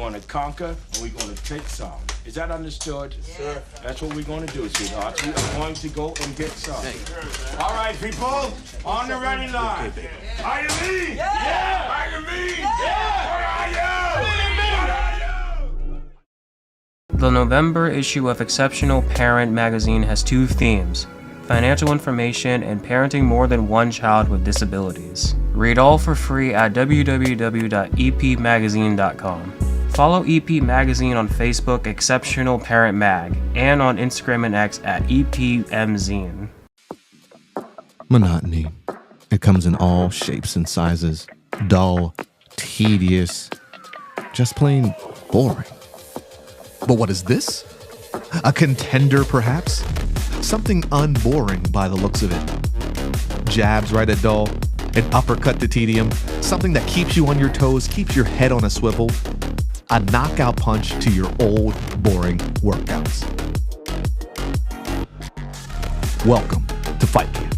going to conquer, and we're going to take some. Is that understood? Yes, sir. That's what we're going to do, sweethearts. We are going to go and get some. All right, people, on the ready line. Are you me? Yeah! Are you me? Yeah! What are you? The November issue of Exceptional Parent magazine has two themes: financial information and parenting more than one child with disabilities. Read all for free at www.epmagazine.com. Follow EP Magazine on Facebook, Exceptional Parent Mag, and on Instagram and X at EPMzine. Monotony. It comes in all shapes and sizes. Dull, tedious, just plain boring. But what is this? A contender, perhaps? Something unboring by the looks of it. Jabs right at dull, an uppercut to tedium, something that keeps you on your toes, keeps your head on a swivel, a knockout punch to your old, boring workouts. Welcome to Fight Camp.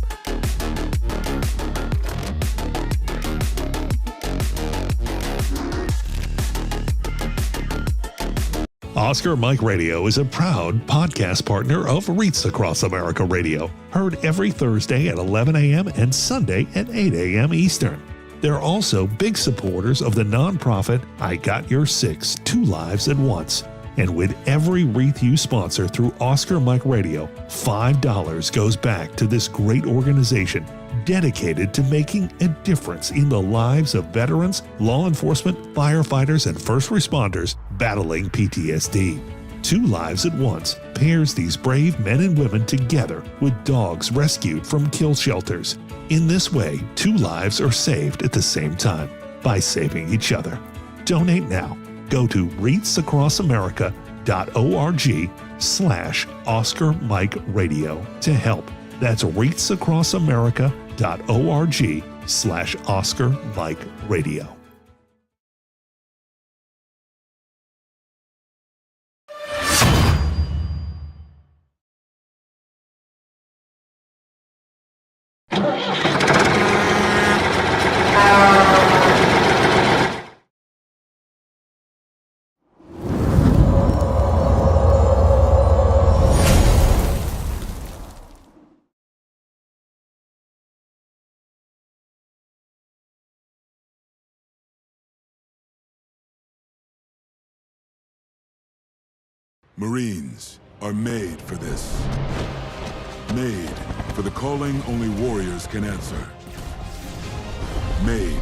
Oscar Mike Radio is a proud podcast partner of Reach Across America Radio, heard every Thursday at 11 a.m. and Sunday at 8 a.m. Eastern. They're also big supporters of the nonprofit I Got Your Six, Two Lives at Once. And with every wreath you sponsor through Oscar Mike Radio, $5 goes back to this great organization dedicated to making a difference in the lives of veterans, law enforcement, firefighters, and first responders battling PTSD. Two Lives at Once pairs these brave men and women together with dogs rescued from kill shelters. In this way, two lives are saved at the same time by saving each other. Donate now. Go to reachacrossamerica.org/Oscar Mike Radio to help. That's reachacrossamerica.org/Oscar Mike Radio. Marines are made for this. Made for the calling only warriors can answer. Made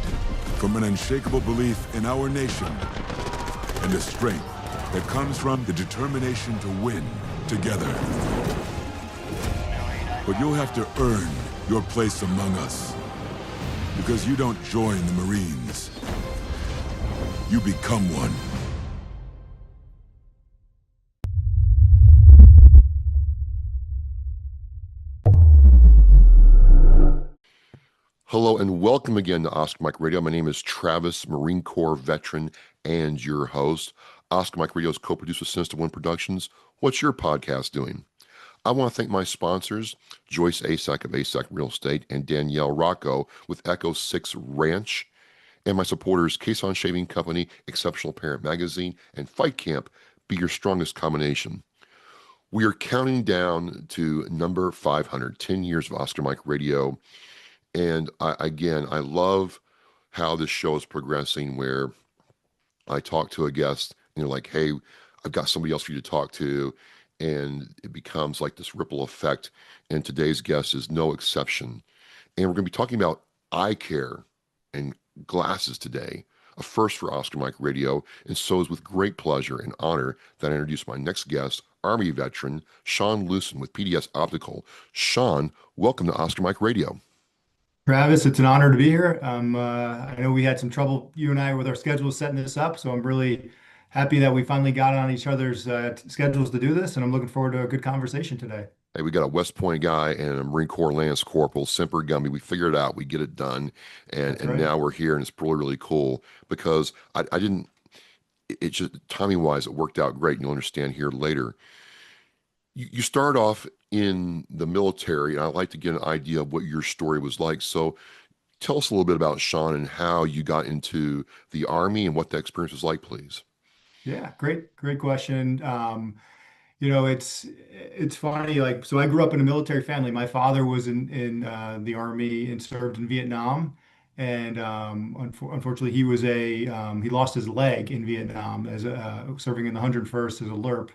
from an unshakable belief in our nation and a strength that comes from the determination to win together. But you'll have to earn your place among us, because you don't join the Marines. You become one. Hello and welcome again to Oscar Mike Radio. My name is Travis, Marine Corps veteran and your host. Oscar Mike Radio is co-produced with Sinister One Productions. What's your podcast doing? I want to thank my sponsors, Joyce Asack of Asack Real Estate and Danielle Rocco with Echo 6 Ranch, and my supporters, Cason Shaving Company, Exceptional Parent Magazine, and Fight Camp. Be your strongest combination. We are counting down to number 500, 10 years of Oscar Mike Radio. And I love how this show is progressing, where I talk to a guest and they're like, hey, I've got somebody else for you to talk to. And it becomes like this ripple effect. And today's guest is no exception. And we're going to be talking about eye care and glasses today, a first for Oscar Mike Radio. And so it's with great pleasure and honor that I introduce my next guest, Army veteran Sean Lewson with PDS Optical. Sean, welcome to Oscar Mike Radio. Travis, it's an honor to be here. I know we had some trouble, you and I, with our schedules setting this up, so I'm really happy that we finally got on each other's schedules to do this, and I'm looking forward to a good conversation today. Hey, we got a West Point guy and a Marine Corps Lance Corporal, Semper Gumby. We figured it out. We get it done, and right. Now we're here, and it's really, really cool because I didn't. It's just timing wise, it worked out great. And you'll understand here later. You start off in the military, and I'd like to get an idea of what your story was like. So tell us a little bit about Sean and how you got into the Army and what that experience was like, please. Yeah, great question. It's funny. Like, so I grew up in a military family. My father was in the army and served in Vietnam, and unfortunately, he lost his leg in Vietnam as serving in the 101st as a LERP.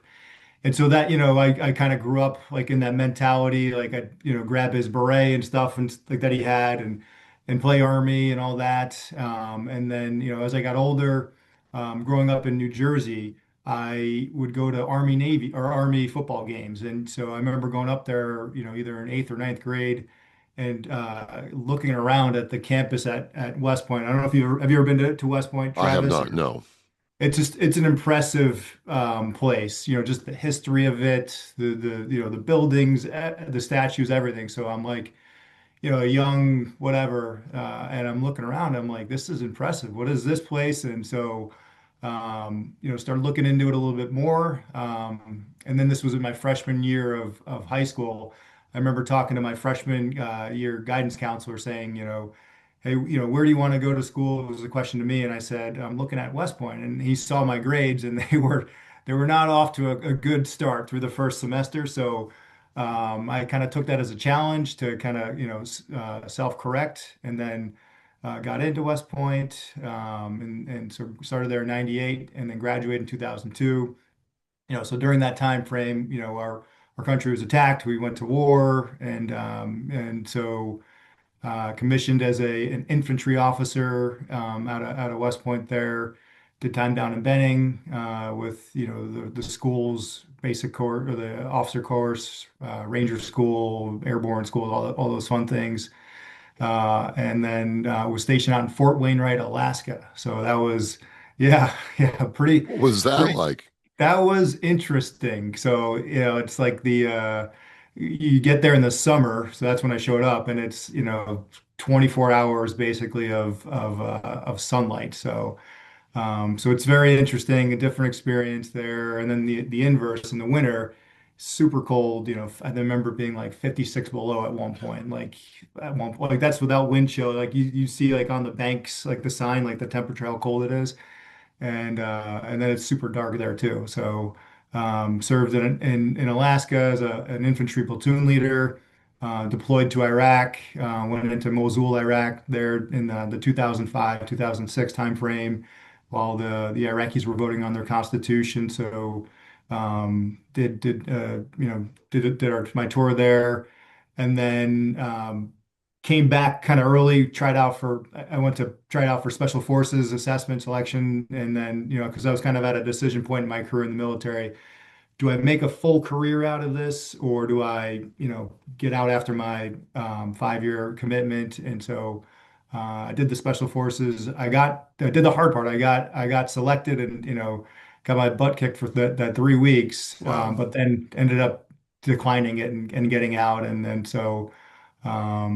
And so that, I kind of grew up like in that mentality, like I, grab his beret and stuff and like that he had and play army and all that. And then, as I got older, growing up in New Jersey, I would go to Army Navy or Army football games. And so I remember going up there, either in eighth or ninth grade and looking around at the campus at West Point. I don't know if have you ever been to West Point, I have Travis? not, no. It's an impressive place, just the history of it, the buildings, the statues, everything. So I'm like, a young whatever, and I'm looking around. I'm like, this is impressive. What is this place? And so, started looking into it a little bit more. And then this was in my freshman year of high school. I remember talking to my freshman year guidance counselor saying, hey, where do you want to go to school? It was a question to me, and I said, I'm looking at West Point, and he saw my grades, and they were not off to a good start through the first semester. So I kind of took that as a challenge to kind of self-correct, and then got into West Point, and so started there in '98, and then graduated in 2002. So during that time frame, our country was attacked. We went to war, and so commissioned as an infantry officer out of West Point there. Did time down in Benning with the school's basic course or the officer course, Ranger School, Airborne School, all those fun things. And then was stationed out in Fort Wainwright, Alaska. So that was, yeah, yeah, What was that pretty like? that was interesting. So, it's like you get there in the summer, so that's when I showed up, and it's, 24 hours basically of sunlight. So it's very interesting, a different experience there. And then the inverse in the winter, super cold. I remember being like 56 below at one point. Like at one point, like that's without wind chill. Like you see like on the banks, like the sign, like the temperature, how cold it is, and then it's super dark there too. So served in Alaska as an infantry platoon leader, deployed to Iraq, went into Mosul, Iraq there in the 2005, 2006 timeframe while the Iraqis were voting on their constitution. So did my tour there, and then came back kind of early. I went to try it out for Special Forces assessment selection, and then because I was kind of at a decision point in my career in the military. Do I make a full career out of this, or do I, get out after my 5-year commitment? And so I did the Special Forces. I did the hard part. I got selected, and got my butt kicked for that 3 weeks, Wow. but then ended up declining it and getting out. And then so I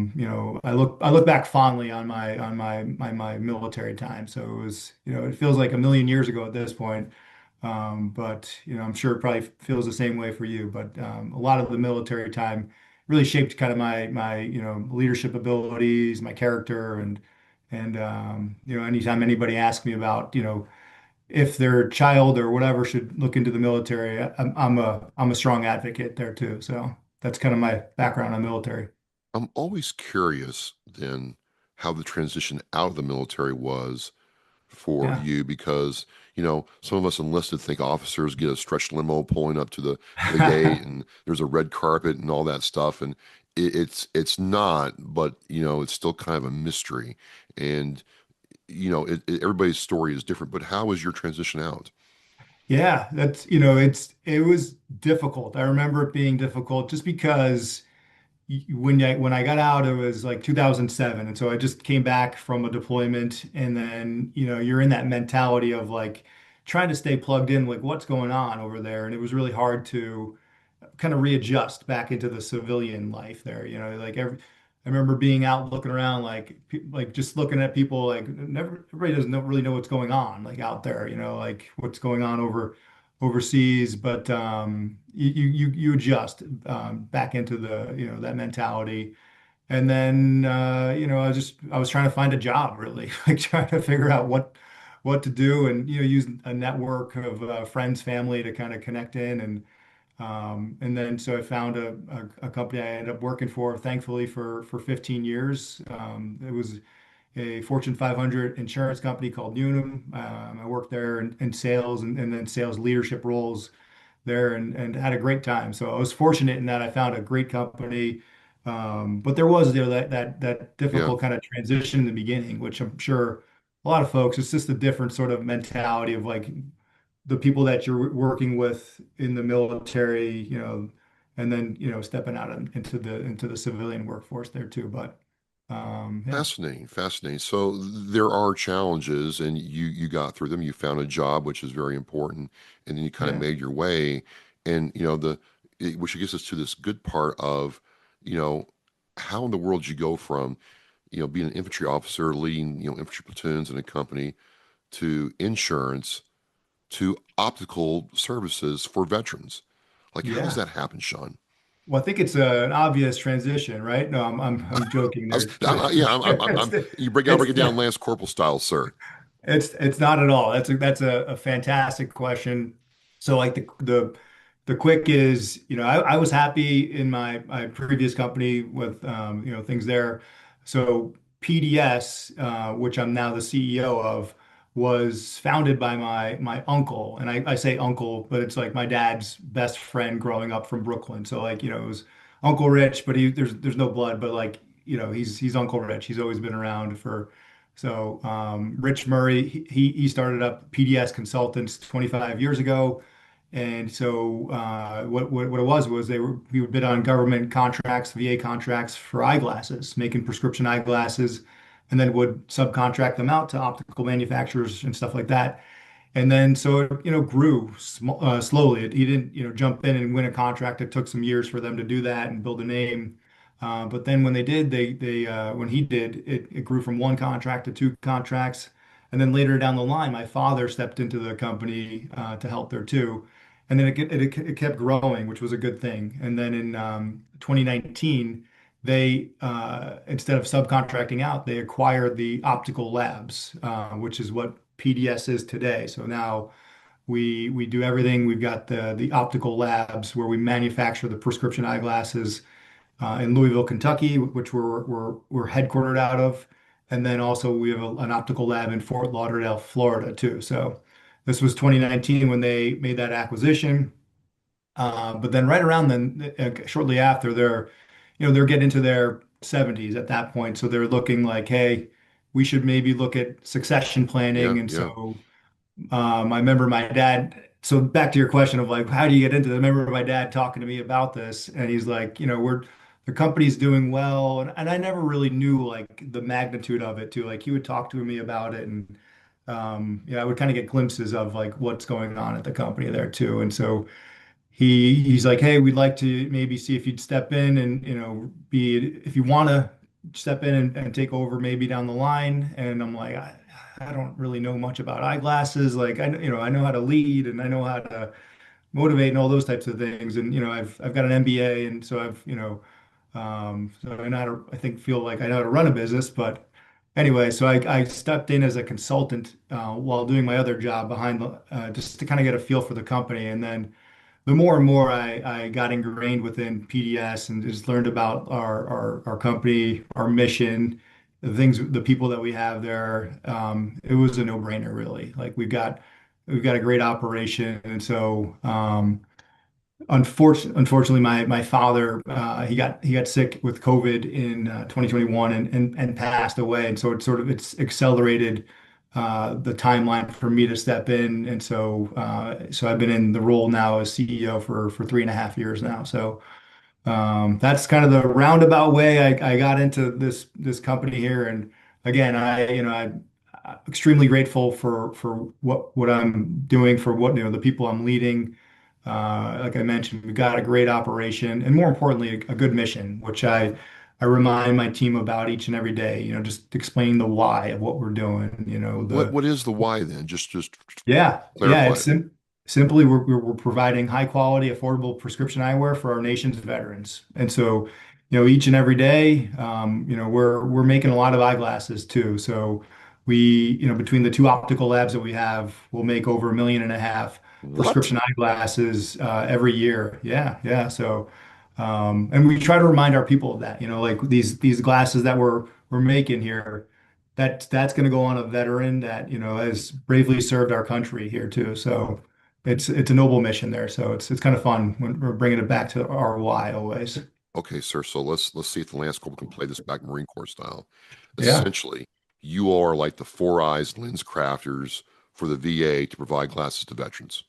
look back fondly on my military time. So it was, it feels like a million years ago at this point. But I'm sure it probably feels the same way for you. But a lot of the military time really shaped kind of my leadership abilities, my character, and anytime anybody asks me about if their child or whatever should look into the military, I'm a strong advocate there too. So that's kind of my background on military. I'm always curious then how the transition out of the military was for Yeah. you because, some of us enlisted think officers get a stretched limo pulling up to the gate and there's a red carpet and all that stuff. And it's not, but, it's still kind of a mystery. And, everybody's story is different, but how was your transition out? Yeah, it was difficult. I remember it being difficult just because when I got out, it was like 2007, and so I just came back from a deployment, and then you're in that mentality of like trying to stay plugged in, like what's going on over there, and it was really hard to kind of readjust back into the civilian life there. Like I remember being out looking around, like just looking at people, like never everybody doesn't really know what's going on, like out there, like what's going on overseas. But you adjust back into the that mentality, and then I was trying to find a job really, like trying to figure out what to do, and use a network of friends, family to kind of connect in, and then so I found a company I ended up working for, thankfully for 15 years. It was a Fortune 500 insurance company called Unum. I worked there in sales and then sales leadership roles there, and had a great time. So I was fortunate in that I found a great company. But there was that Yeah. difficult kind of transition in the beginning, which I'm sure a lot of folks, it's just a different sort of mentality of like the people that you're working with in the military, and then, stepping out into the civilian workforce there too. But yeah, Fascinating, fascinating. So there are challenges, and you got through them. You found a job, which is very important, and then you kind of yeah, made your way. And which gets us to this good part of, you know, how in the world you go from, being an infantry officer, leading, infantry platoons in a company, to insurance, to optical services for veterans. Like, how does yeah. that happen, Sean? Well, I think it's an obvious transition, right? No, I'm joking I was, there. yeah, you gotta break It's it down Lance Corporal style, sir. it's not at all. That's a fantastic question. So like the quick is, I was happy in my previous company with things there. So PDS, which I'm now the CEO of, was founded by my uncle. And I say uncle, but it's like my dad's best friend growing up from Brooklyn. So like, it was Uncle Rich, but there's no blood, but like, he's Uncle Rich. He's always been around for so Rich Murray, he started up PDS Consultants 25 years ago, and so what it was we would bid on government contracts, VA contracts for eyeglasses, making prescription eyeglasses, and then would subcontract them out to optical manufacturers and stuff like that. And then so it, grew slowly. He didn't, jump in and win a contract. It took some years for them to do that and build a name. But then when they did, when he did, it grew from one contract to two contracts. And then later down the line, my father stepped into the company to help there too. And then it kept growing, which was a good thing. And then in 2019, they instead of subcontracting out, they acquired the optical labs, which is what PDS is today. So now we do everything. We've got the optical labs where we manufacture the prescription eyeglasses in Louisville, Kentucky, which we're headquartered out of, and then also we have an optical lab in Fort Lauderdale, Florida, too. So this was 2019 when they made that acquisition. But then right around then, shortly after, they're getting into their 70s at that point. So they're looking like, hey, we should maybe look at succession Yeah, planning. And yeah. so I remember my dad. So back to your question of like, how do you get into it? I remember my dad talking to me about this, and he's like, the company's doing well, and I never really knew like the magnitude of it too. Like he would talk to me about it, and I would kind of get glimpses of like what's going on at the company there too. And so he's like, hey, we'd like to maybe see if you'd step in and be if you want to step in and take over maybe down the line. And I'm like, I don't really know much about eyeglasses. Like I know how to lead and I know how to motivate and all those types of things. And I've got an MBA, and so so I know how to, I think feel like I know how to run a business. But anyway, so I stepped in as a consultant while doing my other job behind just to kind of get a feel for the company. And then the more and more I got ingrained within PDS and just learned about our company, our mission, the people that we have there, it was a no-brainer, really. Like we've got a great operation, and so unfortunately, my father he got sick with COVID in 2021 and passed away, and so it's accelerated the timeline for me to step in, and so I've been in the role now as CEO for 3.5 years now. So that's kind of the roundabout way I got into this company here, and again, I'm extremely grateful for what I'm doing, for what the people I'm leading. Like I mentioned, we've got a great operation, and more importantly, a good mission, which I remind my team about each and every day. Just explaining the why of what we're doing. What is the why then? Just Yeah, clarify it's it. simply we're providing high quality, affordable prescription eyewear for our nation's veterans. And so, each and every day, we're making a lot of eyeglasses too. So Between the two optical labs that we have, we'll make over 1.5 million What? prescription eyeglasses every year. Yeah, yeah. So, and we try to remind our people of that. Like these glasses that we're making here, that's going to go on a veteran that has bravely served our country here too. So, it's a noble mission there. So it's kind of fun when we're bringing it back to our why always. Okay, sir. So let's see if the Lance Corporal can play this back Marine Corps style. Yeah. Essentially, you are like the four eyes lens crafters for the VA to provide glasses to veterans.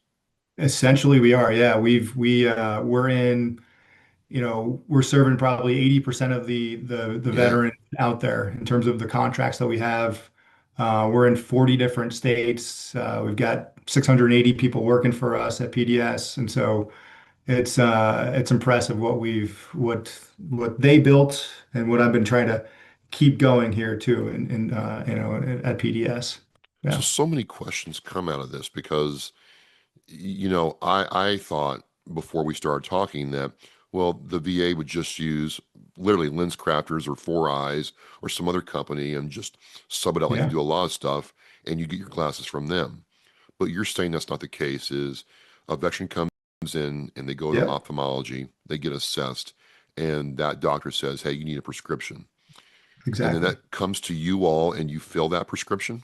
Essentially, we are. Yeah, we're in. We're serving probably 80% of the Yeah. veteran out there in terms of the contracts that we have. We're in 40 different states. We've got 680 people working for us at PDS, and so it's impressive what they built and what I've been trying to keep going here too, at PDS. So Yeah, so many questions come out of this because I thought before we started talking that, well, the VA would just use literally lens crafters or Four Eyes or some other company and just sub it out like you yeah, do a lot of stuff and you get your glasses from them. But you're saying that's not the case, is a veteran comes in and they go to yep, ophthalmology, they get assessed, and that doctor says, hey, you need a prescription. And then exactly. that comes to you all and you fill that prescription.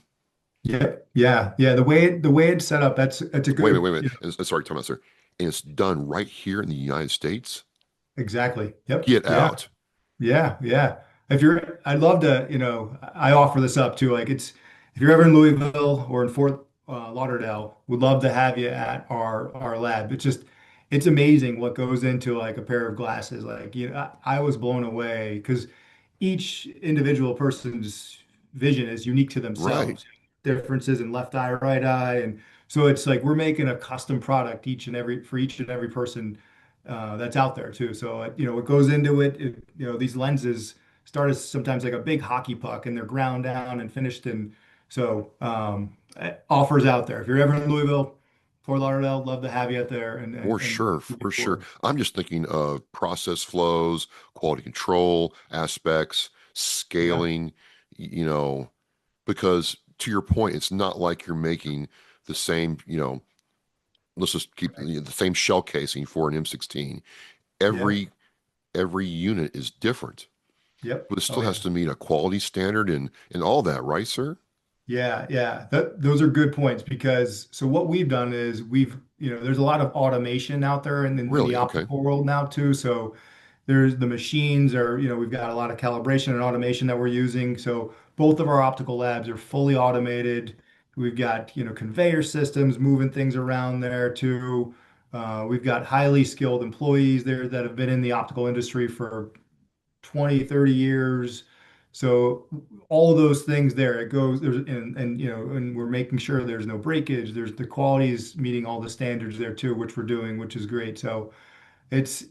Yeah, yeah, yeah. The way it's set up, that's a Wait a minute, good, wait a minute. Sorry, time out, sir. And it's done right here in the United States. exactly. Yep. Get Yeah. out. Yeah, yeah. I'd love to, I offer this up too. Like if you're ever in Louisville or in Fort Lauderdale, we'd love to have you at our lab. It's amazing what goes into like a pair of glasses. Like, I was blown away because each individual person's vision is unique to Right. themselves. Differences in left eye, right eye, and so it's like we're making a custom product for each and every person that's out there too. So what goes into these lenses start as sometimes like a big hockey puck, and they're ground down and finished. And so offers out there. If you're ever in Louisville, Fort Lauderdale, love to have you out there For and sure, move for sure. forward. I'm just thinking of process flows, quality control aspects, Yeah, scaling, you know, because to your point, it's not like you're making the same, let's just keep right. the same shell casing for an M16. Yeah, Every unit is different, yep. but it Oh still has yeah. to meet a quality standard and all that, right, sir? Yeah, yeah. Those are good points because so what we've done is there's a lot of automation out there in the Really? Okay. optical world now too. So there's the machines are, we've got a lot of calibration and automation that we're using. So both of our optical labs are fully automated. We've got, conveyor systems moving things around there too. We've got highly skilled employees there that have been in the optical industry for 20, 30 years. So all of those things there, it goes there's and we're making sure there's no breakage. There's the quality is meeting all the standards there too, which we're doing, which is great. So it's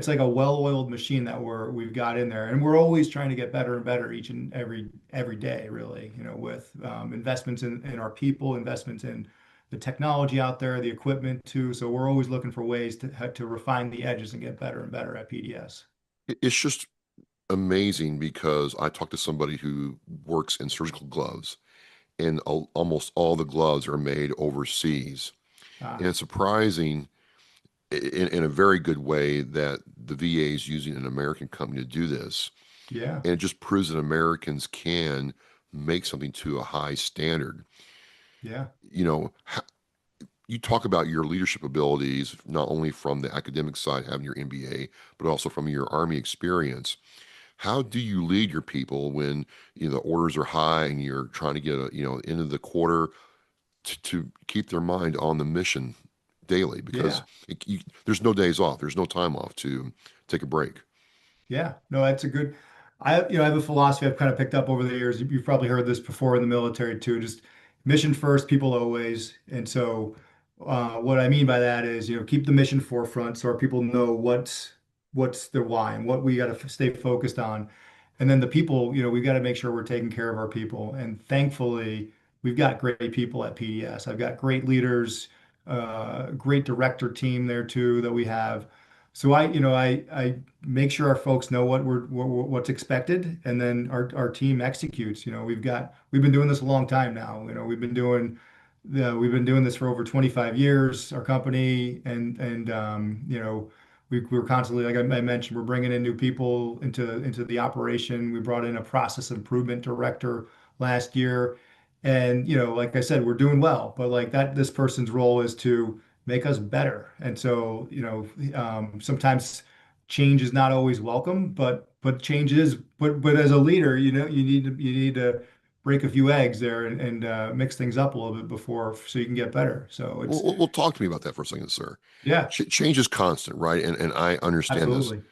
like a well-oiled machine that we've got in there, and we're always trying to get better and better each and every day, really. With investments in our people, investments in the technology out there, the equipment too. So we're always looking for ways to refine the edges and get better and better at PDS. It's just amazing because I talked to somebody who works in surgical gloves, and almost all the gloves are made overseas. And Ah, it's surprising in a very good way that the VA is using an American company to do this. yeah, And it just proves that Americans can make something to a high standard. yeah, You know, you talk about your leadership abilities, not only from the academic side, having your MBA, but also from your Army experience. How do you lead your people when the orders are high and you're trying to get end of the quarter to keep their mind on the mission daily? Because yeah. there's no days off, there's no time off to take a break. Yeah, no, that's a good. I have a philosophy I've kind of picked up over the years. You've probably heard this before in the military too. Just mission first, people always. And so, what I mean by that is, keep the mission forefront so our people know what's their why and what we got to stay focused on. And then the people, we got to make sure we're taking care of our people. And thankfully, we've got great people at PDS. I've got great leaders, great director team there too that we have. So I make sure our folks know what's expected, and then our team executes. We've been doing this a long time now. We've been doing this for over 25 years, our company, and we're constantly, like I mentioned, we're bringing in new people into the operation. We brought in a process improvement director last year, and like I said, we're doing well. But like that, this person's role is to make us better. And so, sometimes change is not always welcome, but change is. But as a leader, you need to break a few eggs there and mix things up a little bit before so you can get better. So it's Well, talk to me about that for a second, sir. yeah, Change is constant, right? And I understand this, absolutely.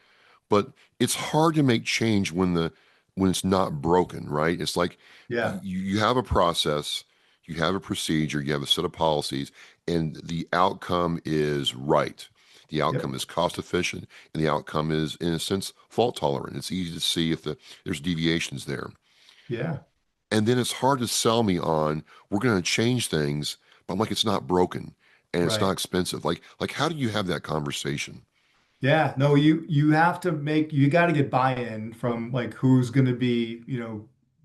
but it's hard to make change when it's not broken, right? It's like Yeah, you have a process, you have a procedure, you have a set of policies, and the outcome is right. The outcome yep, is cost efficient, and the outcome is, in a sense, fault tolerant. It's easy to see if there's deviations there. yeah, And then it's hard to sell me on we're going to change things, but I'm like, it's not broken and it's not right. expensive. Like how do you have that conversation? Yeah, no, you got to get buy-in from like who's going to be,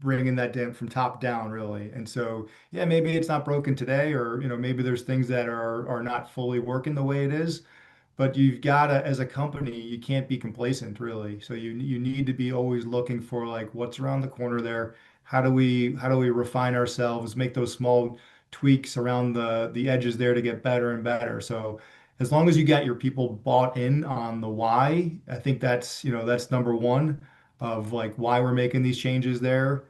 bringing that down from top down really. And so, yeah, maybe it's not broken today, or maybe there's things that are not fully working the way it is. But you've got to, as a company, you can't be complacent really. So you need to be always looking for like what's around the corner there. How do we refine ourselves, make those small tweaks around the edges there to get better and better. So as long as you get your people bought in on the why, I think that's number one of like why we're making these changes there.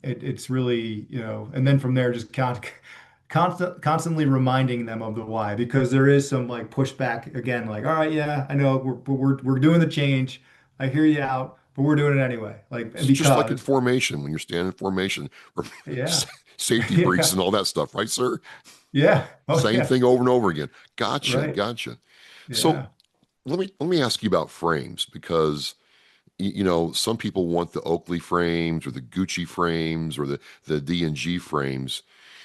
It's really, and then from there, just constantly reminding them of the why, because there is some like pushback again, like, all right, yeah, I know we're doing the change. I hear you out, but we're doing it anyway. Like, It's just like in because, formation, when you're standing in formation, yeah, safety briefs yeah, and all that stuff, right, sir? yeah, oh Same yeah, thing over and over again. Gotcha, right, gotcha. So yeah, let me ask you about frames because some people want the Oakley frames or the Gucci frames or the D&G frames.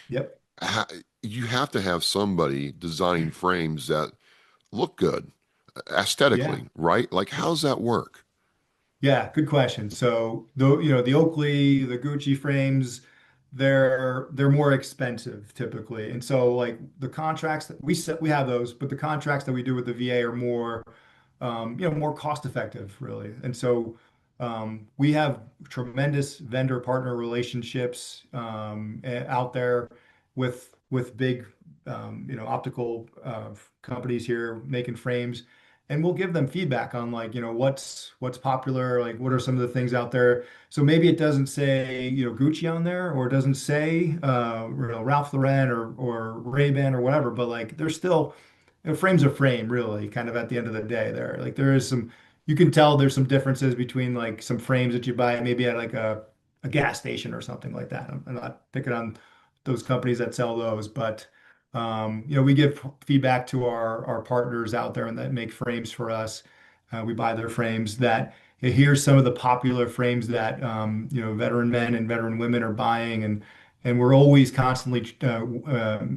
yep, Ha- you have to have somebody designing frames that look good yeah. aesthetically, right? Like, how's that work? Yeah, good question. So the Oakley, the Gucci frames, they're more expensive typically. And so like the contracts that we have those, but the contracts that we do with the VA are more cost effective really. And so we have tremendous vendor partner relationships out there with big optical companies here making frames, and we'll give them feedback on like what's popular, like what are some of the things out there. So maybe it doesn't say Gucci on there, or it doesn't say Ralph Lauren or Ray-Ban or whatever, but like there's still frame's a frame really, kind of at the end of the day there. Like there is some, you can tell there's some differences between like some frames that you buy maybe at like a gas station or something like that. I'm not picking on those companies that sell those, but we give feedback to our partners out there and that make frames for us. We buy their frames. That here's some of the popular frames that veteran men and veteran women are buying, and we're always constantly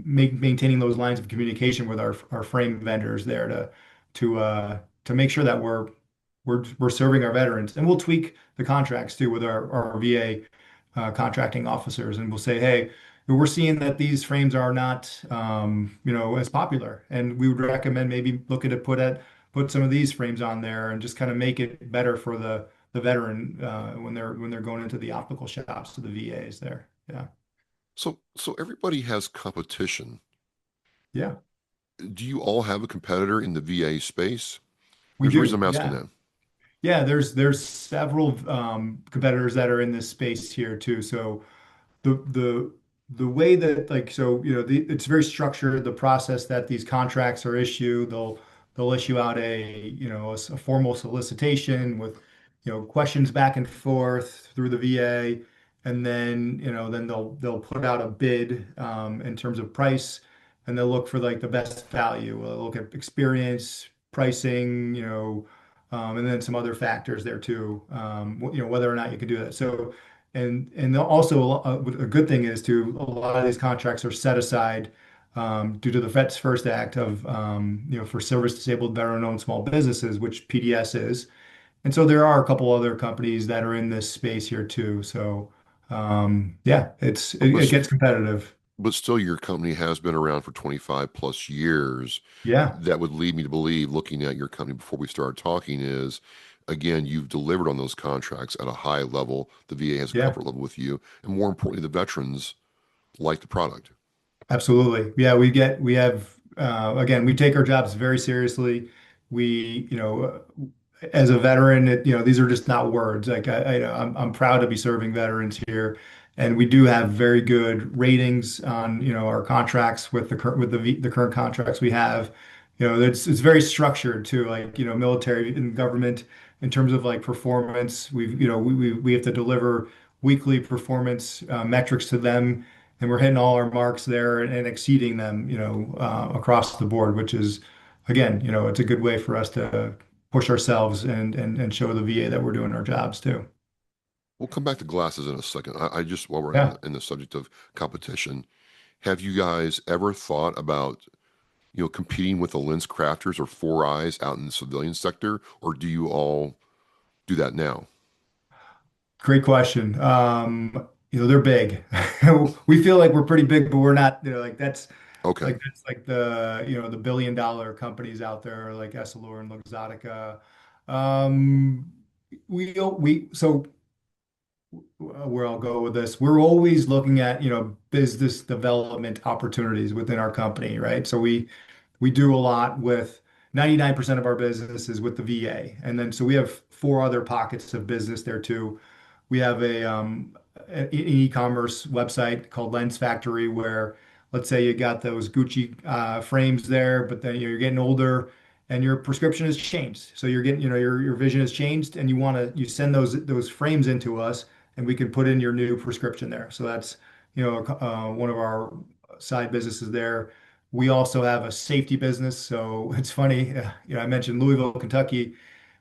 maintaining those lines of communication with our frame vendors there to make sure that we're serving our veterans, and we'll tweak the contracts too with our VA contracting officers, and we'll say, hey, we're seeing that these frames are not as popular, and we would recommend maybe looking to put some of these frames on there and just kind of make it better for the veteran when they're going into the optical shops to the VAs there. Yeah. So everybody has competition. Yeah, Do you all have a competitor in the VA space? we Here's the reason do. I'm asking Yeah. that. Yeah, there's several competitors that are in this space here too. So the the way that like so it's very structured, the process that these contracts are issued. They'll issue out a formal solicitation with questions back and forth through the VA, and then they'll put out a bid in terms of price, and they'll look for like the best value. They'll look at experience, pricing, and then some other factors there too, whether or not you can do that. So and also a good thing is, too, a lot of these contracts are set aside due to the Vets First Act of for service disabled veteran-owned small businesses, which PDS is. And so there are a couple other companies that are in this space here too. So yeah, it But, gets competitive. but still, your company has been around for 25 plus years. Yeah, That would lead me to believe, looking at your company before we start talking, is again, you've delivered on those contracts at a high level. The VA has a yeah. comfort level with you. And more importantly, the veterans like the product. Absolutely. Yeah, we have, again, we take our jobs very seriously. We, as a veteran, these are just not words. Like I'm proud to be serving veterans here, and we do have very good ratings on, our contracts with the current contracts we have. It's very structured too, like, military and government in terms of like performance. We have to deliver weekly performance metrics to them, and we're hitting all our marks there and exceeding them, across the board, which is, again, it's a good way for us to push ourselves and show the VA that we're doing our jobs too. We'll come back to glasses in a second. I just, while we're Yeah. in the subject of competition, have you guys ever thought about, competing with the lens crafters or Four Eyes out in the civilian sector, or do you all do that now? Great question. They're big. We feel like we're pretty big, but we're not, Okay, that's like the billion-dollar companies out there like Essilor and Luxottica. Um, so where I'll go with this, we're always looking at, business development opportunities within our company, right? So we do a lot with 99% of our business is with the VA. And then so we have four other pockets of business there too. We have an e-commerce website called Lens Factory where, let's say you got those Gucci frames there, but then you're getting older and your prescription has changed. So you're getting, your vision has changed, and you send those frames into us, and we can put in your new prescription there. So that's, one of our side businesses there. We also have a safety business. So it's funny, I mentioned Louisville, Kentucky.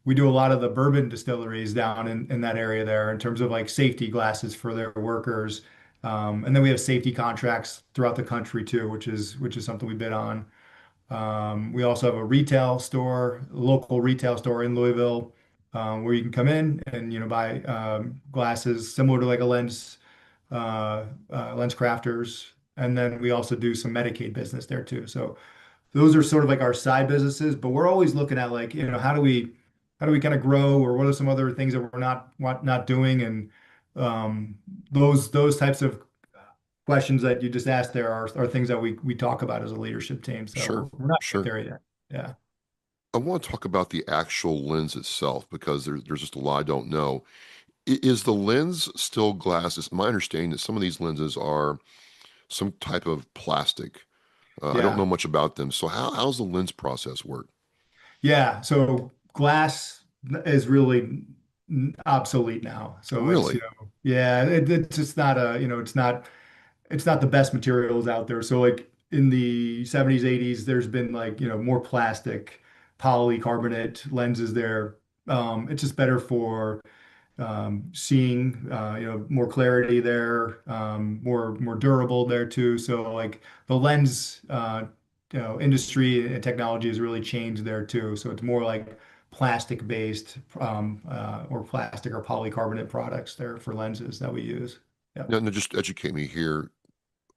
We do a lot of the bourbon distilleries down in that area there in terms of like safety glasses for their workers. And then we have safety contracts throughout the country too, which is something we bid on. We also have a retail store, local retail store in Louisville, where you can come in and buy glasses similar to like a lens crafters. And then we also do some Medicaid business there too. So those are sort of like our side businesses, but we're always looking at like, how do we kind of grow, or what are some other things that we're not doing? And those types of questions that you just asked there are things that we talk about as a leadership team. So sure, we're not quite sure. there yet. Yeah. I want to talk about the actual lens itself because there's just a lot I don't know. Is the lens still glass? It's my understanding that some of these lenses are some type of plastic. I don't Yeah. know much about them. So how's the lens process work? Yeah. So glass is really obsolete now. So it's, Really? yeah, it's just not it's not the best materials out there. So like in the 70s, 80s, there's been like, more plastic polycarbonate lenses there. It's just better for seeing, more clarity there, more durable there too. So like the lens, industry and technology has really changed there too. So it's more like plastic based, or plastic or polycarbonate products there for lenses that we use. Yeah. Now, just educate me here.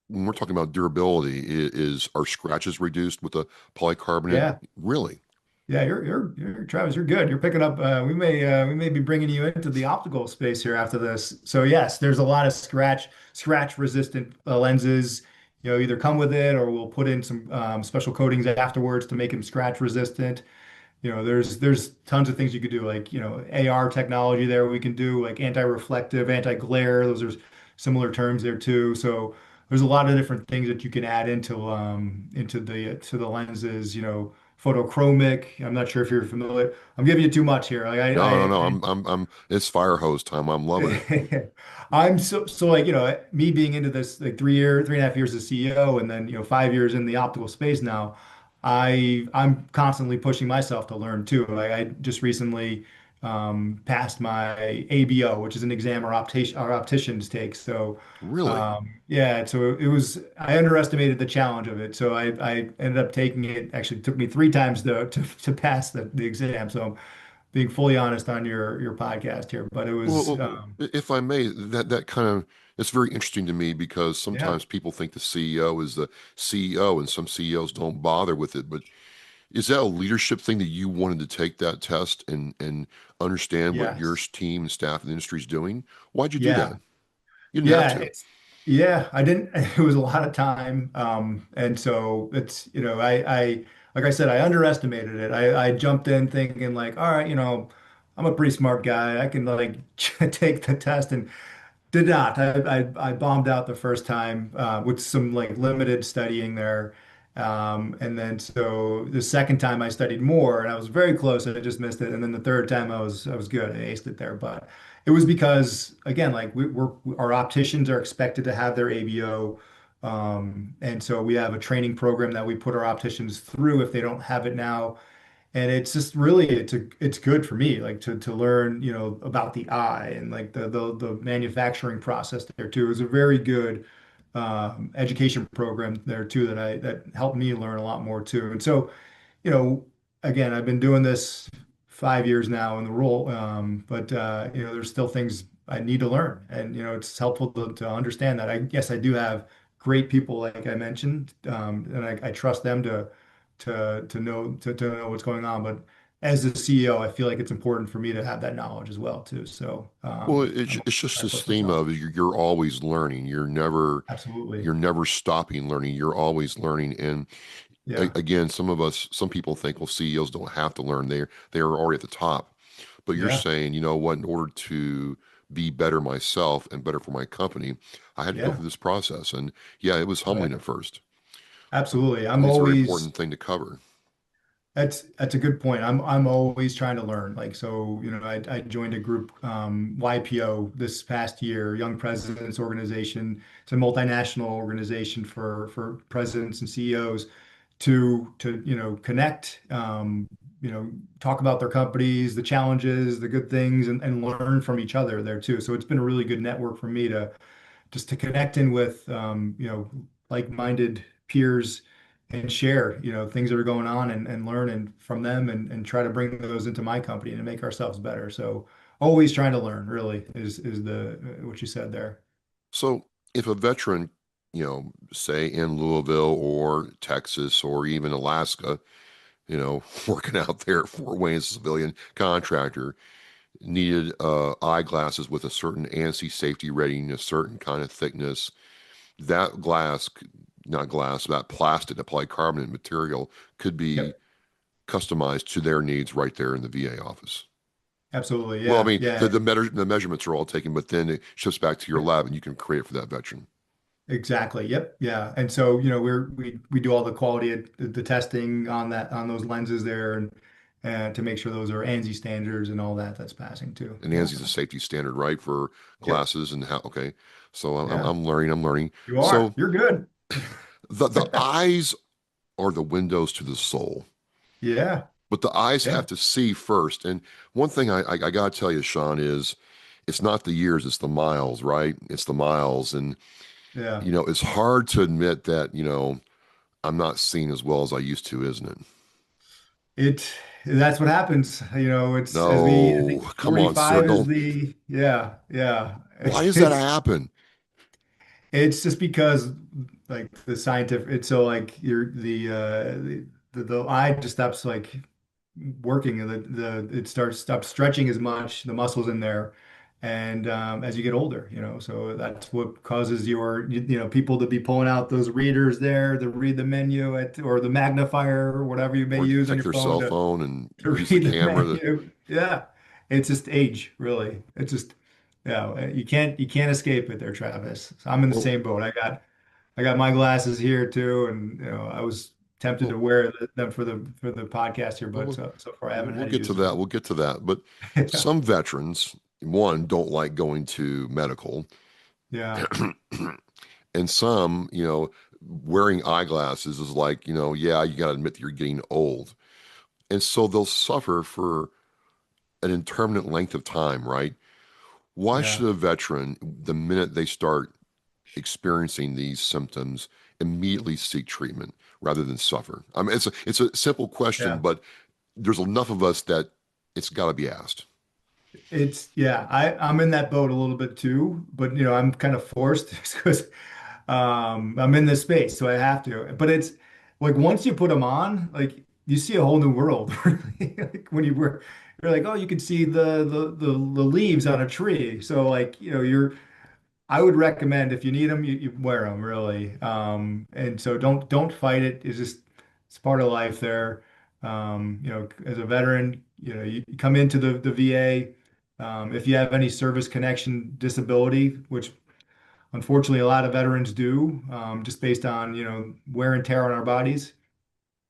When we're talking about durability, are scratches reduced with the polycarbonate? Yeah. Really? Yeah, you're Travis, you're good. You're picking up. We may be bringing you into the optical space here after this. So yes, there's a lot of scratch resistant lenses. Either come with it, or we'll put in some special coatings afterwards to make them scratch resistant. There's tons of things you could do, like, AR technology there we can do, like anti-reflective, anti-glare. Those are similar terms there too. So there's a lot of different things that you can add into the lenses, photochromic. I'm not sure if you're familiar. I'm giving you too much here. Like No, no, no. It's fire hose time. I'm loving it. I'm so like, me being into this like 3.5 years as CEO, and then, 5 years in the optical space now, I'm constantly pushing myself to learn too. Like I just recently passed my ABO, which is an exam our opticians take. So Really? yeah, so it was, I underestimated the challenge of it. So I ended up taking it. Actually, it took me 3 times to pass the exam. So I'm being fully honest on your podcast here, but it was If I may, that kind of it's very interesting to me because yeah. sometimes people think the CEO is the CEO, and some CEOs don't bother with it. But is that a leadership thing that you wanted to take that test and understand what your Yes. team and staff in the industry is doing? Why'd you do that? Yeah. You didn't have Yeah, to. I didn't, it was a lot of time. And so it's, like I said, I underestimated it. I jumped in thinking like, all right, I'm a pretty smart guy. I can like take the test and did not. I bombed out the first time with some like limited studying there. And then so the second time I studied more and I was very close and I just missed it. And then the third time I was good. I aced it there. But it was because again, like our opticians are expected to have their ABO. And so we have a training program that we put our opticians through if they don't have it now. And it's just really it's good for me like to learn about the eye and like the manufacturing process there too. It was a very good education program there too that helped me learn a lot more too. And so you know again I've been doing this 5 years now in the role, but there's still things I need to learn, and it's helpful to understand that. I guess I do have great people like I mentioned, and I trust them to know what's going on. But as the CEO, I feel like it's important for me to have that knowledge as well too. So Well, I'm it's just trying to this push theme myself. of you're always learning. Absolutely. You're never stopping learning. You're always learning. And Yeah. again, some people think, well, CEOs don't have to learn. They're already at the top. But you're Yeah. saying, you know what, in order to be better myself and better for my company, I had to go Yeah. through this process. And yeah, it was Oh, humbling yeah. at first. Absolutely. I I'm think it's a very always important thing to cover. That's a good point. I'm always trying to learn. Like so, I joined a group, YPO, this past year, Young Presidents Organization. It's a multinational organization for presidents and CEOs to connect, talk about their companies, the challenges, the good things, and learn from each other there too. So it's been a really good network for me to just to connect in with like-minded peers and share things that are going on and learn from them and try to bring those into my company and make ourselves better. So always trying to learn really is the what you said there. So if a veteran, say in Louisville or Texas or even Alaska, working out there at Fort Wayne as a civilian contractor, needed eyeglasses with a certain ANSI safety rating, a certain kind of thickness, that not glass, that plastic, the polycarbonate material could be Yep, customized to their needs right there in the VA office. absolutely. Well, I Yeah, mean, yeah, the measurements are all taken, but then it ships back to your yep, lab and you can create it for that veteran. exactly. Yep, yeah. And so we do all the quality, the testing on those lenses there and to make sure those are ANSI standards and all that that's passing too. And Yeah. ANSI is a safety standard, right, for Yep. glasses and how, okay. So Yeah. I'm learning, I'm learning. You are. So You're good. the eyes are the windows to the soul, Yeah. but the eyes Yeah. have to see first. And one thing I got to tell you, Sean, is it's not the years, it's the miles, right? It's the miles. And, Yeah. it's hard to admit that, I'm not seeing as well as I used to, isn't it? It that's what happens. It's I No, think come on, sir. 45 is Don't. the yeah, yeah. Why does that It's happen? it's just because like the scientific it's so like you're the eye just stops like working and the it stops stretching as much the muscles in there and as you get older so that's what causes people to be pulling out those readers there to read the menu or the magnifier or whatever you may Or use on check your their phone cell to phone and use the read the camera. menu. Yeah. It's just age, really. It's just, you can't escape it there, Travis. So I'm in the Well, same boat. I got my glasses here too, and I was tempted to well, wear them for the podcast here, well, but we'll so far I haven't we'll had to get to use that. them. We'll get to that. But Yeah. some veterans, one, don't like going to medical, Yeah. and some, wearing eyeglasses is like, yeah, you got to admit that you're getting old, and so they'll suffer for an interminate length of time, right? Why Yeah. should a veteran, the minute they start experiencing these symptoms, immediately seek treatment rather than suffer? I mean, it's a simple question, Yeah. but there's enough of us that it's got to be asked. I'm in that boat a little bit too, but I'm kind of forced because I'm in this space, so I have to. But it's like once you put them on, like you see a whole new world. Really. Like when you're like, oh, you can see the leaves on a tree. So like, I would recommend if you need them, you wear them really. And so don't fight it. It's part of life there. As a veteran, you come into the VA. If you have any service connection disability, which unfortunately a lot of veterans do, just based on wear and tear on our bodies,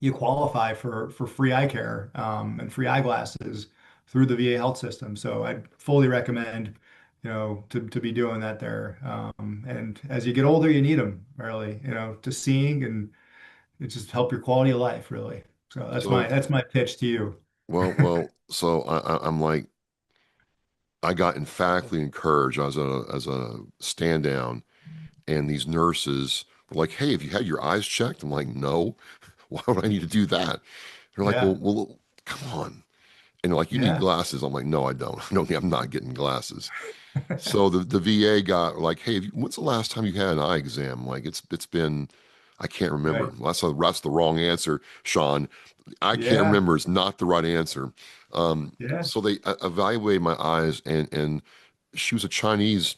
you qualify for free eye care and free eyeglasses through the VA health system. So I'd fully recommend, to be doing that there. And as you get older, you need them really, to seeing and it just help your quality of life really. So So, that's my pitch to you. so I'm like, I got emphatically encouraged as a stand down, and these nurses were like, "Hey, have you had your eyes checked?" I'm like, "No, why would I need to do that?" They're like, Yeah. "Well, come on." And they're like, "You need Yeah. glasses." I'm like, "No, I don't. No, I'm not getting glasses." So the VA got like, "Hey, when's the last time you had an eye exam?" I'm like, it's been, I can't remember. Right. Well, that's the wrong answer, Sean. I can't Yeah. remember. It's not the right answer. Yeah. So they evaluated my eyes, and she was a Chinese,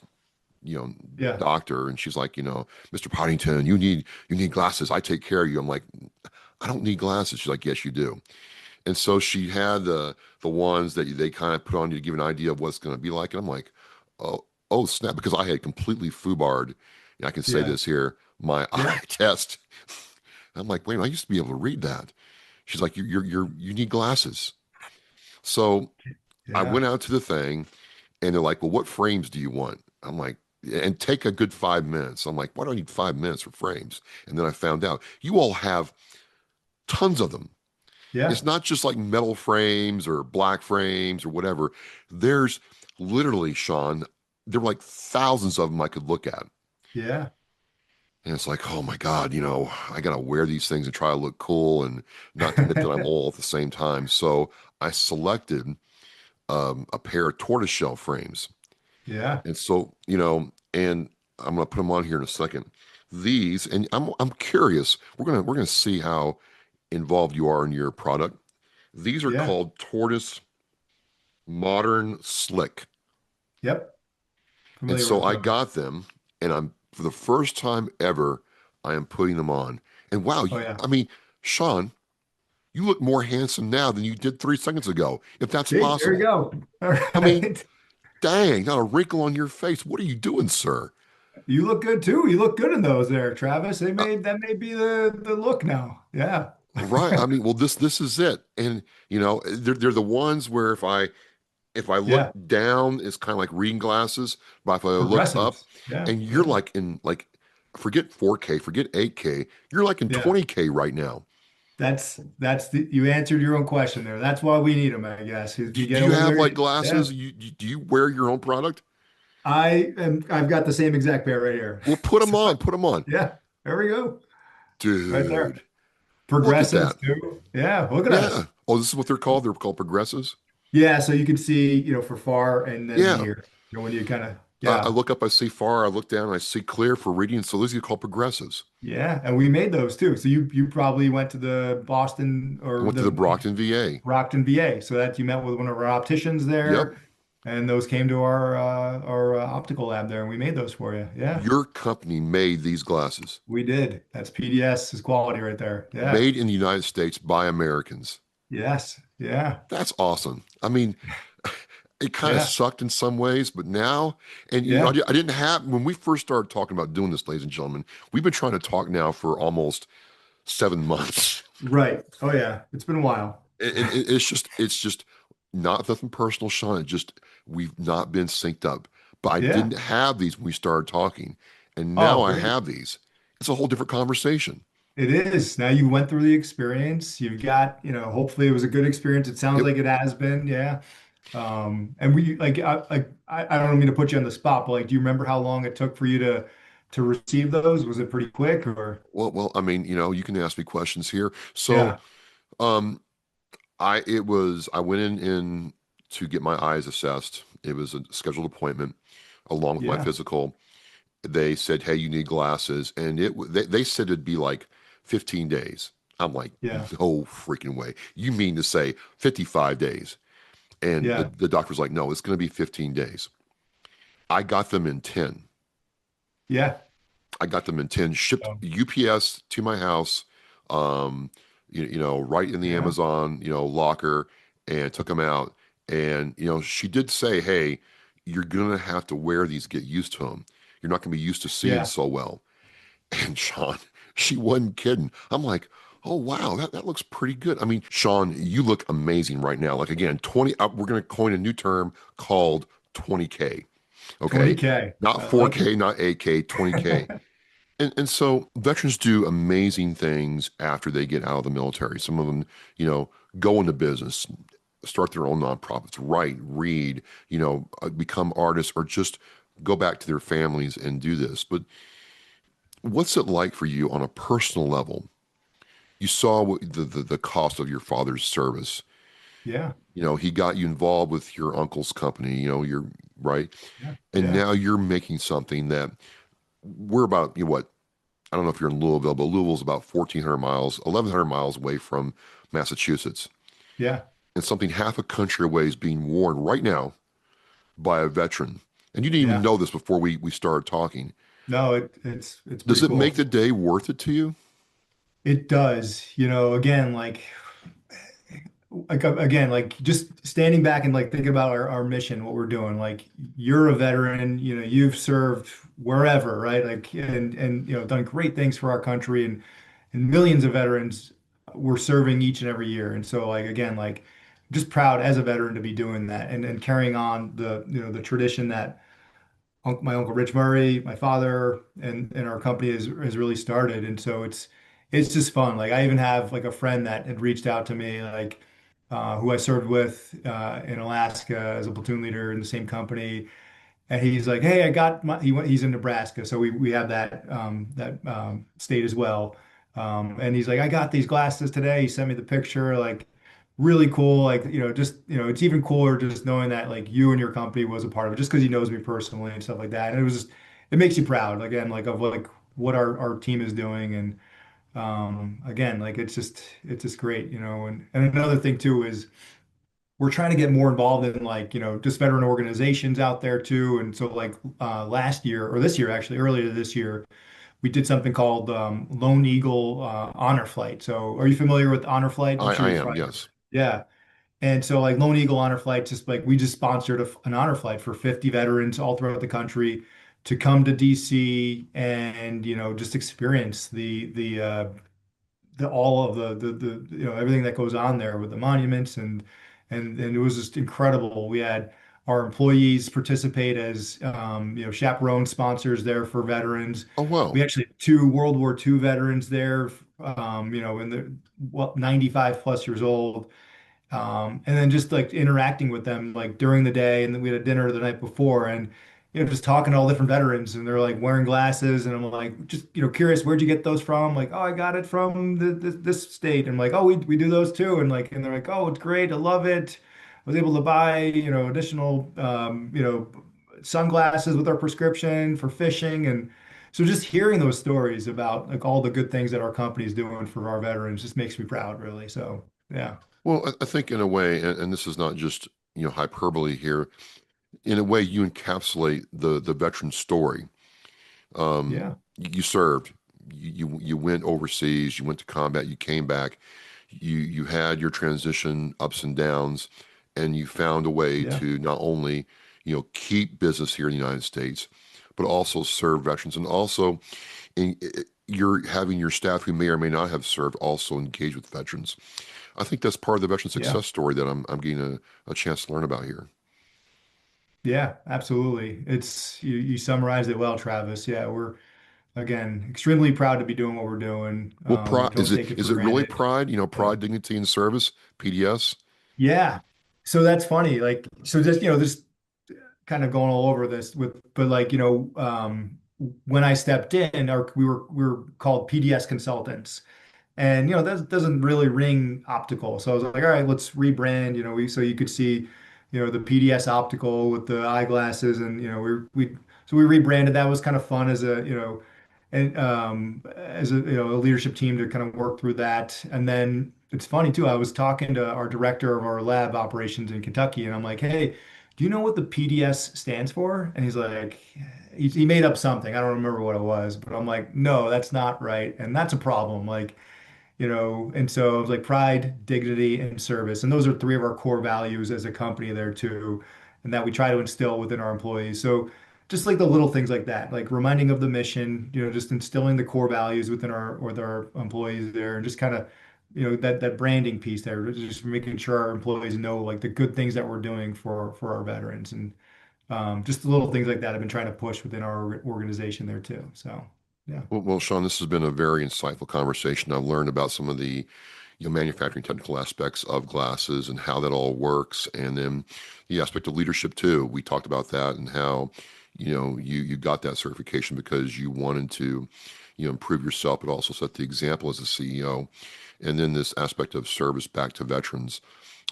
you know, Yeah. doctor, and she's like, "Mr. Poddington, you need glasses. I take care of you." I'm like, "I don't need glasses." She's like, "Yes, you do." And so she had the ones that they kind of put on you to give an idea of what it's going to be like. And I'm like, oh snap, because I had completely foobarred. And I can say Yeah. this here, my Yeah. eye test. I'm like, wait, I used to be able to read that. She's like, you need glasses. So I Yeah. went out to the thing, and they're like, well, what frames do you want? I'm like, and take a good 5 minutes. I'm like, why do I need 5 minutes for frames? And then I found out you all have tons of them. Yeah. It's not just like metal frames or black frames or whatever. There's literally, Sean, there were like thousands of them I could look at. Yeah. And it's like, oh my God, I got to wear these things and try to look cool and not admit that I'm old at the same time. So I selected a pair of tortoiseshell frames. Yeah. And so, and I'm going to put them on here in a second. These, and I'm curious, we're gonna see how involved you are in your product. These are Yeah. called Tortoise Modern Slick. Yep. And Familiar so with I those. got them, and I'm for the first time ever, I am putting them on. And wow, Oh yeah. I mean, Sean, you look more handsome now than you did 3 seconds ago, if that's See, there you possible. go. All I mean, right. dang, not a wrinkle on your face. What are you doing, sir? You look good too. You look good in those there, Travis. Uh, That may be the look now. Yeah. right. I mean, well, this is it. And they're the ones where if I look Yeah. down, it's kind of like reading glasses. But if I look up, Progressives. Yeah. and you're Yeah. like in like, forget 4K, forget 8K, you're like in Yeah. 20K right now. You answered your own question there. That's why we need them, I guess. As Do, you do get you have older, like yeah. glasses? Do you wear your own product? I've got the same exact pair right here. Well, put them So on, put them on, yeah, there we go. Right there. dude. Look at Progressives that. too. Yeah, look at Yeah. us. Oh, this is what they're called. They're called progressives. Yeah, so you can see, for far and then Yeah. near. When you kind of, I yeah. look up, I see far. I look down, I see clear for reading. So these are called progressives. Yeah, and we made those too. So you probably went to the Boston I or went to the the Brockton VA. Brockton VA. So that you met with one of our opticians Yep. there, and those came to our optical lab there, and we made those for you. Yeah, Your company made these glasses, we did. That's PDS is quality right there. Yeah. made in the United States by Americans. Yes. Yeah. That's awesome. I mean, it kind of Yeah. sucked in some ways, but now, and Yeah. I didn't have, when we first started talking about doing this, ladies and gentlemen, we've been trying to talk now for almost 7 months. Right. Oh yeah. It's been a while. It's just not nothing personal, Sean. It just, we've not been synced up. But I Yeah. didn't have these when we started talking. And now Oh, I great. have these. It's a whole different conversation. It is. Now you went through the experience. You've got, hopefully it was a good experience. It sounds It like it has been. Yeah. And we like I don't mean to put you on the spot, but like, do you remember how long it took for you to receive those? Was it pretty quick or? Well, I mean, you can ask me questions here. So, Yeah, um, I went in to get my eyes assessed. It was a scheduled appointment along with my yeah, physical. They said, "Hey, you need glasses," and they said it'd be like 15 days. I'm like, yeah, no freaking way. You mean to say 55 days? And the, yeah, the doctor's like, no, it's going to be 15 days. I got them in 10. yeah. I got them in 10, shipped Um, UPS to my house, um, right in the yeah, Amazon, locker, and took them out. And, she did say, hey, you're going to have to wear these, get used to them. You're not going to be used to seeing yeah, so well. And Sean, she wasn't kidding. I'm like, oh, wow, that looks pretty good. I mean, Sean, you look amazing right now. Like, again, 20, we're going to coin a new term called 20K. Okay. 20K. Not I like 4K, not 8K, 20K. it. And so veterans do amazing things after they get out of the military. Some of them, go into business, start their own nonprofits, write, read, become artists, or just go back to their families and do this. But what's it like for you on a personal level? You saw the cost of your father's service. Yeah, He got you involved with your uncle's company, you're right. yeah, And yeah, now you're making something that we're about, what? I don't know if you're in Louisville, but Louisville's about 1,400 miles, 1,100 miles away from Massachusetts. yeah, And something half a country away is being worn right now by a veteran. And you didn't even yeah. know this before we started talking. No, it's Does pretty it make cool. the day worth it to you? It does, again, again, like just standing back and like thinking about our mission, what we're doing. Like you're a veteran, you've served wherever, right? Like and done great things for our country and millions of veterans we're serving each and every year. And so like again, like just proud as a veteran to be doing that and carrying on the tradition that my uncle Rich Murray, my father, and our company has really started. And so it's just fun. Like I even have like a friend that had reached out to me, like who I served with in Alaska as a platoon leader in the same company. And he's like, "Hey, I got he's in Nebraska, so we have that state as well." And he's like, "I got these glasses today." He sent me the picture, like really cool. Like just it's even cooler just knowing that like you and your company was a part of it, just because he knows me personally and stuff like that. And it makes you proud again, like of like what our team is doing. And again, like it's just great, And another thing too is we're trying to get more involved in like just veteran organizations out there too. And so like last year or this year actually earlier this year we did something called Lone Eagle Honor Flight. So are you familiar with Honor Flight? I'm sure I you've am, probably yes. yeah. And so like Lone Eagle Honor Flight, just like we just sponsored an honor flight for 50 veterans all throughout the country to come to DC and just experience the all of the everything that goes on there with the monuments and it was just incredible. We had our employees participate as chaperone sponsors there for veterans. Oh, wow. We actually had two World War II veterans there, in the 95 plus years old. And then just like interacting with them like during the day, and then we had a dinner the night before, and just talking to all different veterans, and they're like wearing glasses, and I'm like just curious, where'd you get those from? Like, oh, I got it from this state. And I'm like, oh, we do those too, and they're like, oh, it's great, I love it. I was able to buy additional sunglasses with our prescription for fishing, and so just hearing those stories about like all the good things that our company is doing for our veterans just makes me proud, really. So yeah, Well, I think in a way, and this is not just, hyperbole here, in a way you encapsulate the veteran story. yeah, You served, you went overseas, you went to combat, you came back, you had your transition ups and downs, and you found a way yeah. to not only, keep business here in the United States, but also serve veterans, and also you're having your staff who may or may not have served also engage with veterans. I think that's part of the veteran Yeah. success story that I'm getting a chance to learn about here. Yeah, absolutely. It's you summarized it well, Travis. Yeah, we're again extremely proud to be doing what we're doing. Well, pride Don't take it is for it really granted. pride? So Pride, dignity, and service, PDS. yeah, So that's funny. Like, so just, this kind of going all over this but like, when I stepped in, we were called PDS consultants. And that doesn't really ring optical. So I was like, all right, let's rebrand. So you could see, the PDS Optical with the eyeglasses, and we rebranded. That was kind of fun and as a leadership team to kind of work through that. And then it's funny too. I was talking to our director of our lab operations in Kentucky, and I'm like, hey, do you know what the PDS stands for? And he's like, he made up something. I don't remember what it was, but I'm like, no, that's not right, and that's a problem. Like, and so it was like pride, dignity, and service. And those are three of our core values as a company there too, and that we try to instill within our employees. So just like the little things like that, like reminding of the mission, just instilling the core values with our employees there, and just kind of, that branding piece there, just making sure our employees know like the good things that we're doing for our veterans, and just the little things like that I've been trying to push within our organization there too. So. Yeah. Well, Sean, this has been a very insightful conversation. I've learned about some of the, manufacturing technical aspects of glasses and how that all works, and then the aspect of leadership too. We talked about that and how, you got that certification because you wanted to, improve yourself, but also set the example as a CEO. And then this aspect of service back to veterans.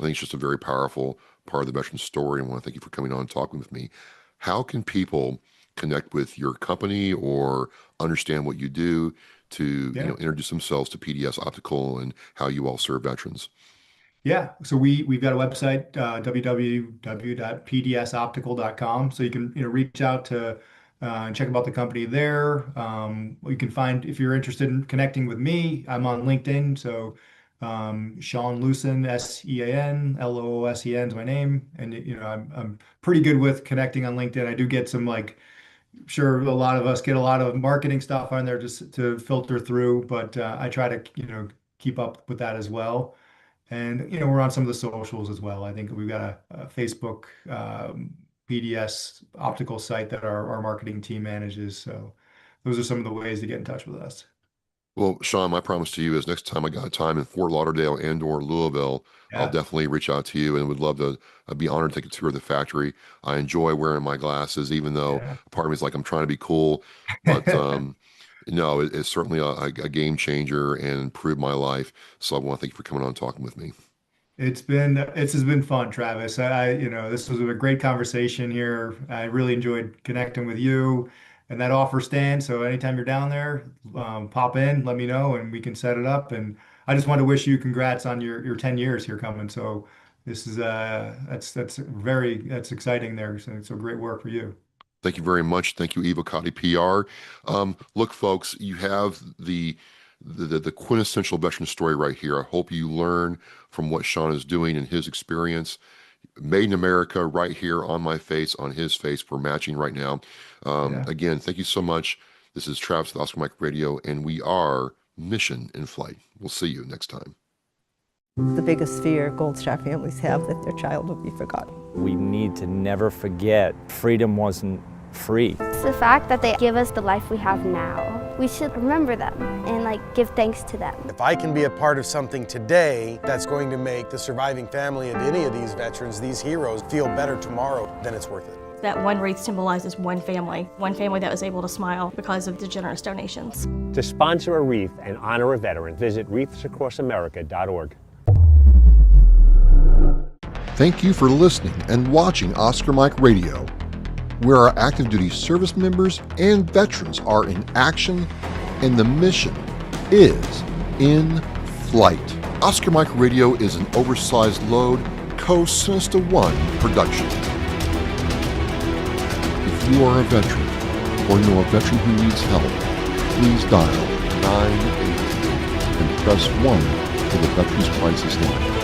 I think it's just a very powerful part of the veteran story. And I want to thank you for coming on and talking with me. How can people connect with your company or understand what you do to introduce themselves to PDS Optical and how you all serve veterans? Yeah, so we've got a website, www.pdsoptical.com. So you can reach out to and check about the company there. You can find, if you're interested in connecting with me, I'm on LinkedIn. So Sean Loosen, SeanLoosen is my name, and I'm pretty good with connecting on LinkedIn. I do get some, like, sure, a lot of us get a lot of marketing stuff on there just to filter through, but I try to keep up with that as well. And we're on some of the socials as well. I think we've got a Facebook PDS optical site that our marketing team manages. So those are some of the ways to get in touch with us. Well, Sean, my promise to you is next time I got time in Fort Lauderdale and/or Louisville, I'll definitely reach out to you and would love to. I'd be honored to take a tour of the factory. I enjoy wearing my glasses, even though part of me is like I'm trying to be cool, but no, it's certainly a game changer and improved my life. So I want to thank you for coming on and talking with me. This has been fun, Travis. This was a great conversation here. I really enjoyed connecting with you. And that offer stands. So anytime you're down there, pop in, let me know, and we can set it up. And I just want to wish you congrats on your 10 years here coming. So this is that's exciting there. So great work for you. Thank you very much. Thank you, Evocati PR. Look, folks, you have the quintessential veteran story right here. I hope you learn from what Sean is doing and his experience. Made in America right here on my face, on his face. We're matching right now. Again, thank you so much. This is Travis with Oscar Mike Radio, and we are Mission in Flight. We'll see you next time. The biggest fear Gold Star families have, that their child will be forgotten. We need to never forget freedom wasn't free. It's the fact that they give us the life we have now. We should remember them and give thanks to them. If I can be a part of something today that's going to make the surviving family of any of these veterans, these heroes, feel better tomorrow, then it's worth it. That one wreath symbolizes one family that was able to smile because of the generous donations. To sponsor a wreath and honor a veteran, visit wreathsacrossamerica.org. Thank you for listening and watching Oscar Mike Radio, where our active duty service members and veterans are in action and the mission is in flight. Oscar Mike Radio is an oversized load Co-Sinista One production. If you are a veteran or know a veteran who needs help, please dial 988 and press 1 for the Veterans Crisis Line.